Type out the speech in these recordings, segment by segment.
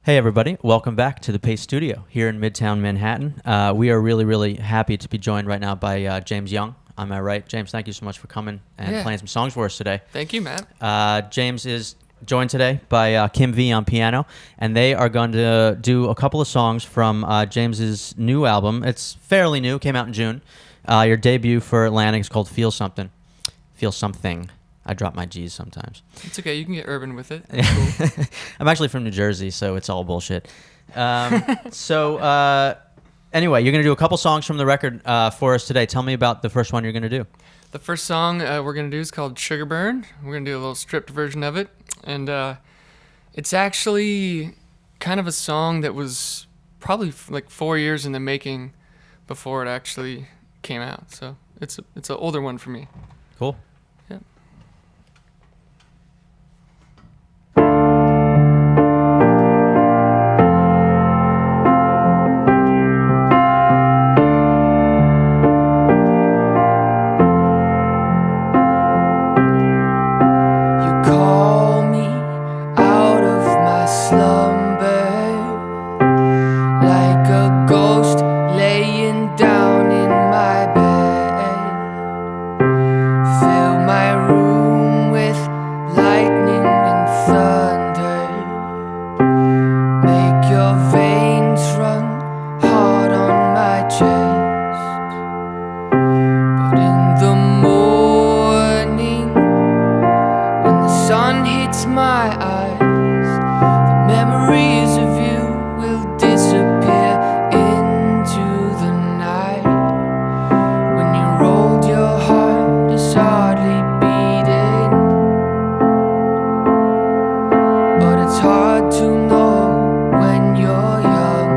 Hey everybody, welcome back to the Pace Studio here in Midtown Manhattan. We are really happy to be joined right now by Jaymes Young. Am I right? Jaymes, thank you so much for coming and playing some songs for us today. Thank you, Matt. Jaymes is joined today by Kim V on piano, and they are going to do a couple of songs from James's new album. It's fairly new, came out in June. Your debut for Atlantic is called Feel Something. Feel Something. I drop my G's sometimes. It's okay. You can get urban with it. Cool. I'm actually from New Jersey, so it's all bullshit. Anyway, you're going to do a couple songs from the record for us today. Tell me about the first one you're going to do. The first song we're going to do is called Sugar Burn. We're going to do a little stripped version of it. And it's actually kind of a song that was probably like 4 years in the making before it actually came out. So it's an older one for me. Cool. Yeah. My eyes, the memories of you will disappear into the night. When you rolled, your heart is hardly beating, but it's hard to know when you're young.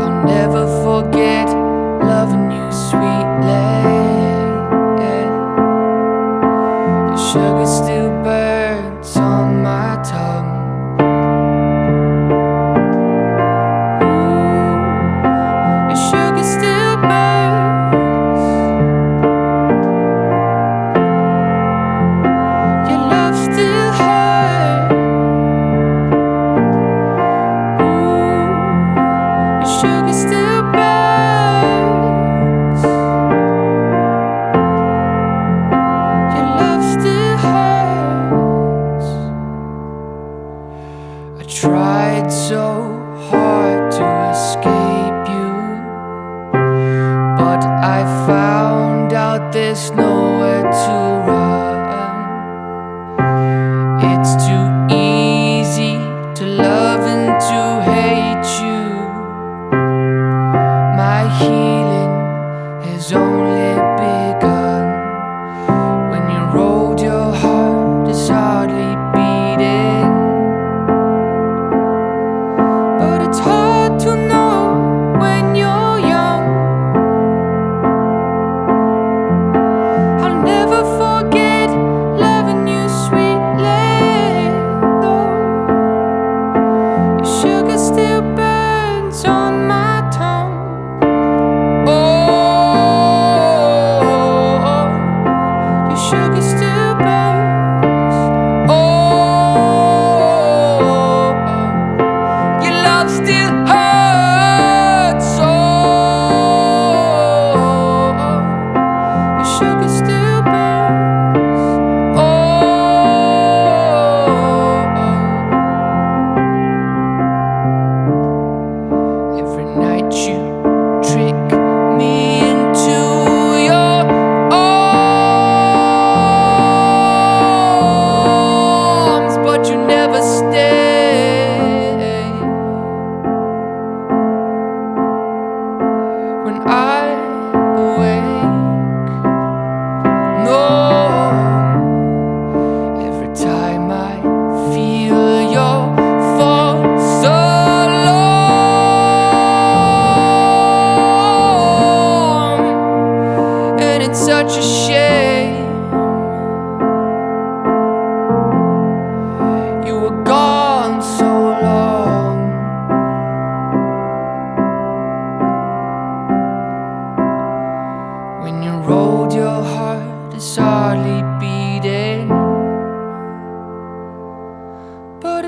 I'll never forget loving you sweetly. Sugar still burns on my tongue. Ooh, your sugar still burns. Your love still hurts. Ooh, your sugar still burns. I tried so hard to escape you, but I found out there's nowhere to run. It's too easy to love and to hate you. My healing has only begun. When you rolled, your heart is hardly beating. It's hard to know when you're young. I'll never forget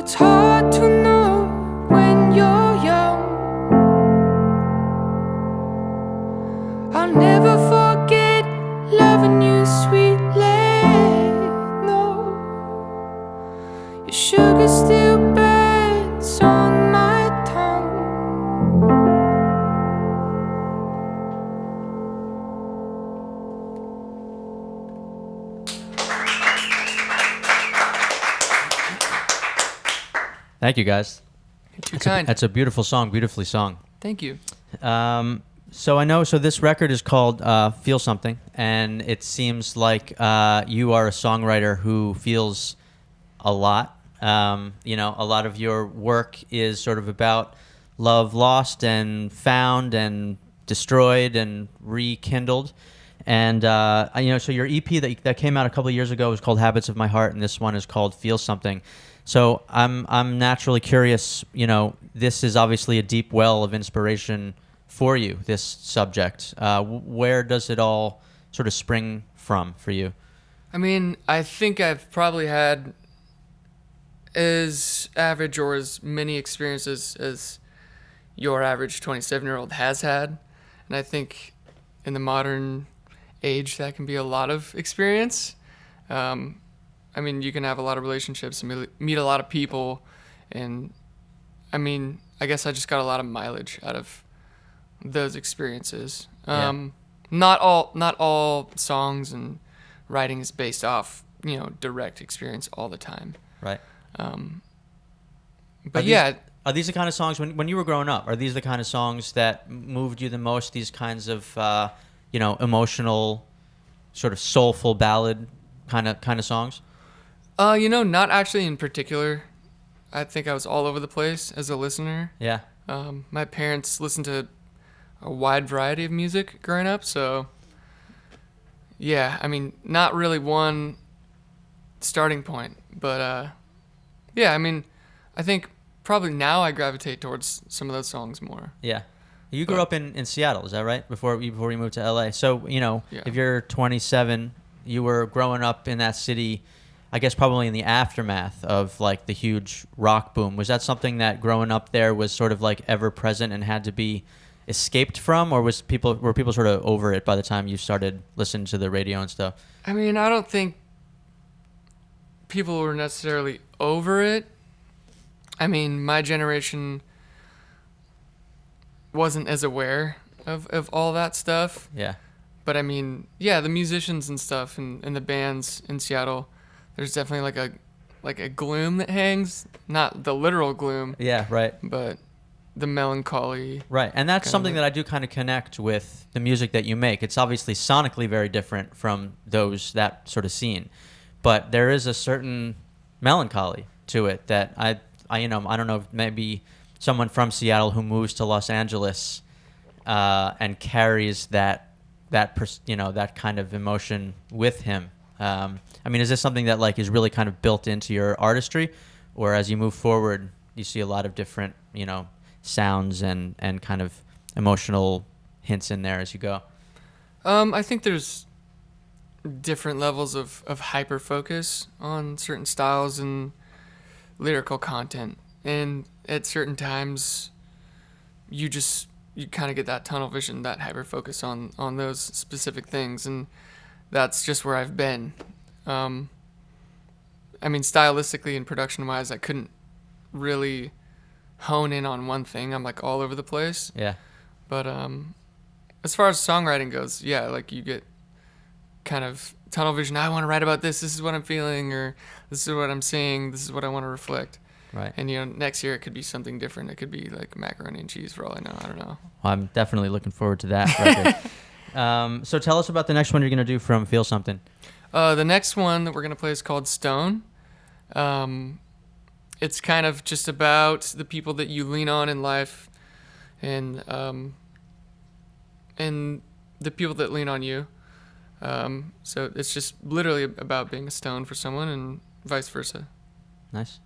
it's hard to know when you're young. I'll never forget loving you sweetly. No, your sugar still burns on my tongue. Thank you, guys. You're too kind. That's a beautiful song, beautifully sung. Thank you. So I know. So this record is called "Feel Something," and it seems like you are a songwriter who feels a lot. You know, a lot of your work is sort of about love lost and found and destroyed and rekindled. And you know, so your EP that came out a couple of years ago was called "Habits of My Heart," and this one is called "Feel Something." So I'm naturally curious. You know, this is obviously a deep well of inspiration for you, this subject. Where does it all sort of spring from for you? I mean, I think I've probably had as average or as many experiences as your average 27-year-old has had. And I think in the modern age, that can be a lot of experience. I mean, you can have a lot of relationships and meet a lot of people. And I mean, I guess I just got a lot of mileage out of those experiences. Yeah. Not all songs and writing is based off, you know, direct experience all the time. Right. But yeah, Are these the kind of songs when you were growing up? Are these the kind of songs that moved you the most? These kinds of you know, emotional, sort of soulful ballad kind of songs? you know, not actually in particular. I think I was all over the place as a listener. Yeah. My parents listened to a wide variety of music growing up, so yeah, I mean, not really one starting point, but yeah, I mean, I think probably now I gravitate towards some of those songs more. Yeah. You grew up in Seattle, is that right? Before you moved to LA. So, you know, Yeah. if you're 27, you were growing up in that city, I guess probably in the aftermath of like the huge rock boom. Was that something that growing up there was sort of like ever present and had to be escaped from, or were people sort of over it by the time you started listening to the radio and stuff? I mean, I don't think people were necessarily over it. I mean, my generation wasn't as aware of all that stuff. Yeah. But I mean, yeah, the musicians and stuff and the bands in Seattle, there's definitely like a gloom that hangs. Not the literal gloom, Yeah, right. but the melancholy. Right, and that's Kind of something like- that I do kind of connect with the music that you make. It's obviously sonically very different from that sort of scene, but there is a certain melancholy to it that I you know, I don't know, maybe someone from Seattle who moves to Los Angeles and carries that you know, that kind of emotion with him. I mean, is this something that like is really kind of built into your artistry, or as you move forward, you see a lot of different, you know, sounds and kind of emotional hints in there as you go? I think there's different levels of hyper focus on certain styles and lyrical content, and at certain times you kind of get that tunnel vision, that hyper focus on those specific things, and that's just where I've been. I mean, stylistically and production wise, I couldn't really hone in on one thing. I'm like all over the place. Yeah. But as far as songwriting goes, yeah, like you get kind of tunnel vision. I want to write about this. This is what I'm feeling, or this is what I'm seeing. This is what I want to reflect. Right. And you know, next year it could be something different. It could be like macaroni and cheese for all I know. I don't know. Well, I'm definitely looking forward to that record. So tell us about the next one you're going to do from Feel Something. The next one that we're gonna play is called Stone. It's kind of just about the people that you lean on in life, and the people that lean on you. So it's just literally about being a stone for someone and vice versa. Nice.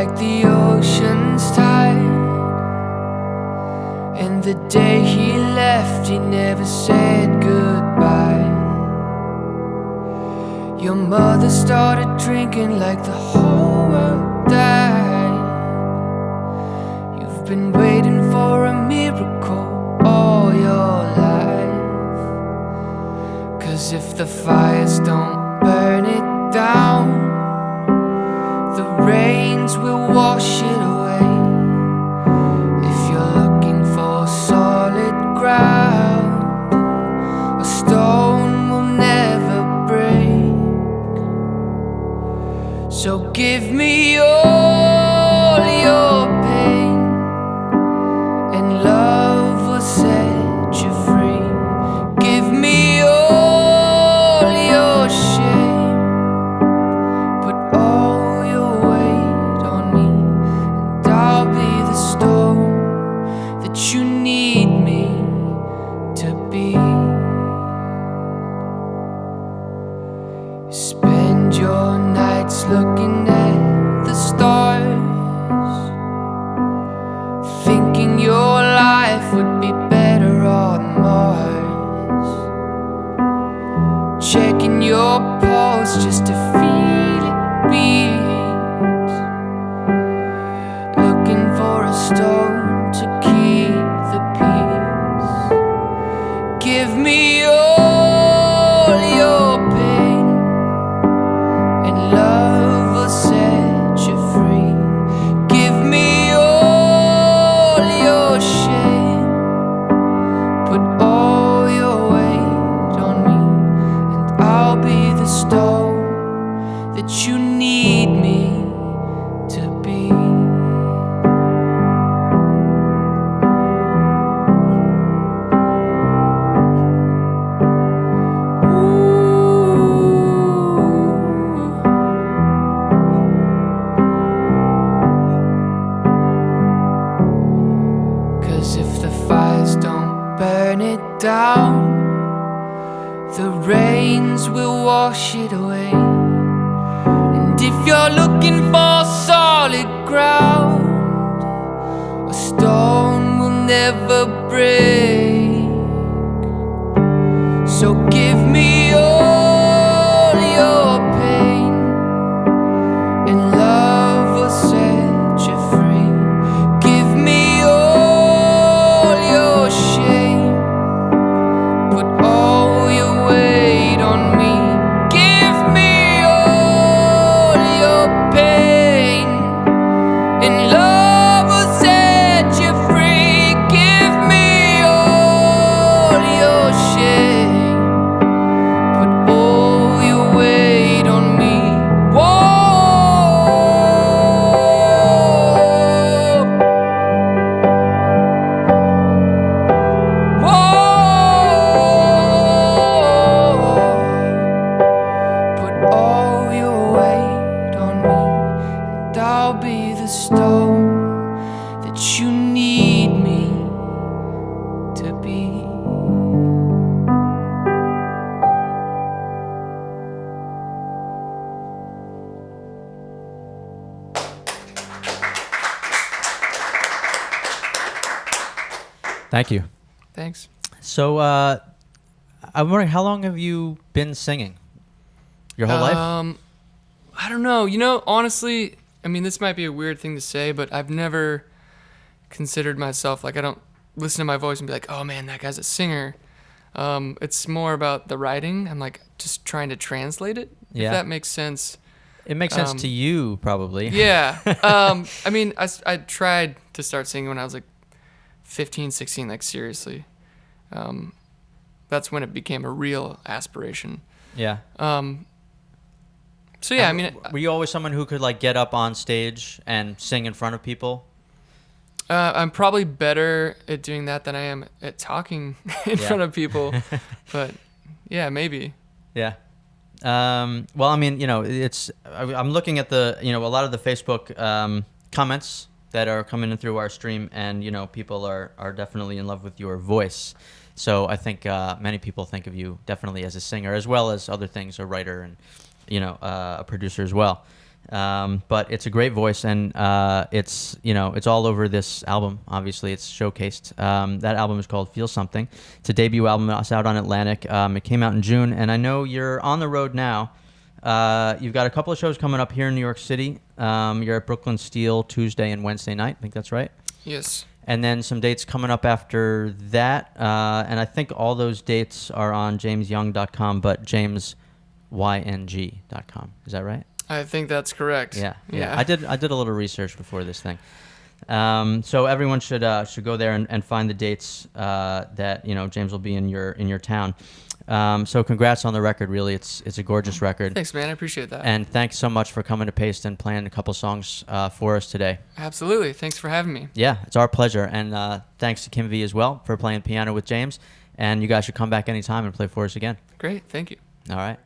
like the ocean's tide. And the day he left, he never said goodbye. Your mother started drinking like the whole world died. You've been waiting for a miracle all your life. 'Cause if the fires don't burn it down, the rains will wash it away. If you're looking for solid ground, a stone will never break. So give me all your pain, and love will set you free. Give me all your shame, put all your weight on me, and I'll be the storm that you need me to be. Spend your nights looking at the stars, thinking your life would be better on Mars. Checking your pulse just to feel it beat, looking for a stone to keep the peace. Give me all your pain, and love will set you free. Give me all your shame, put all your weight on me, and I'll be the stone that you need me to be. Cause if the fires don't burn it down, the rains will wash it away. And if you're looking for solid ground, a stone will never break. So give me all your pain, and love will set you free. Give me all your shame, put all your weight on me. Give me all your pain, and love will set you free. Give me all your shame, put all your weight on me. Whoa. Put all your weight on me, and I'll be the stone that you need me to be. Thank you. Thanks. So, I'm wondering, how long have you been singing? Your whole life? I don't know. Honestly, I mean, this might be a weird thing to say, but I've never considered myself, like, I don't listen to my voice and be like, oh man, that guy's a singer. It's more about the writing. I'm like just trying to translate it, Yeah. if that makes sense. It makes sense to you, probably. Yeah. I mean, I tried to start singing when I was like 15, 16, like seriously. That's when it became a real aspiration. Yeah. So yeah, I mean, Were you always someone who could like get up on stage and sing in front of people? I'm probably better at doing that than I am at talking in Yeah. front of people. But yeah, maybe. Yeah. Well, I mean, I'm looking at a lot of the Facebook comments that are coming in through our stream, and people are definitely in love with your voice. So I think many people think of you definitely as a singer, as well as other things, a writer and a producer as well. But it's a great voice, and it's it's all over this album. Obviously, it's showcased. That album is called Feel Something. It's a debut album. It's out on Atlantic. It came out in June, and I know you're on the road now. You've got a couple of shows coming up here in New York City. You're at Brooklyn Steel Tuesday and Wednesday night. I think that's right. Yes. And then some dates coming up after that. And I think all those dates are on jamesyoung.com, but jamesyng.com. Is that right? I think that's correct. Yeah. I did a little research before this thing. So everyone should go there and find the dates that Jaymes will be in your town. So congrats on the record. Really, it's a gorgeous record. Thanks, man. I appreciate that. And thanks so much for coming to Paste and playing a couple songs for us today. Absolutely. Thanks for having me. Yeah, it's our pleasure. And thanks to Kim V as well for playing piano with Jaymes. And you guys should come back anytime and play for us again. Great. Thank you. All right.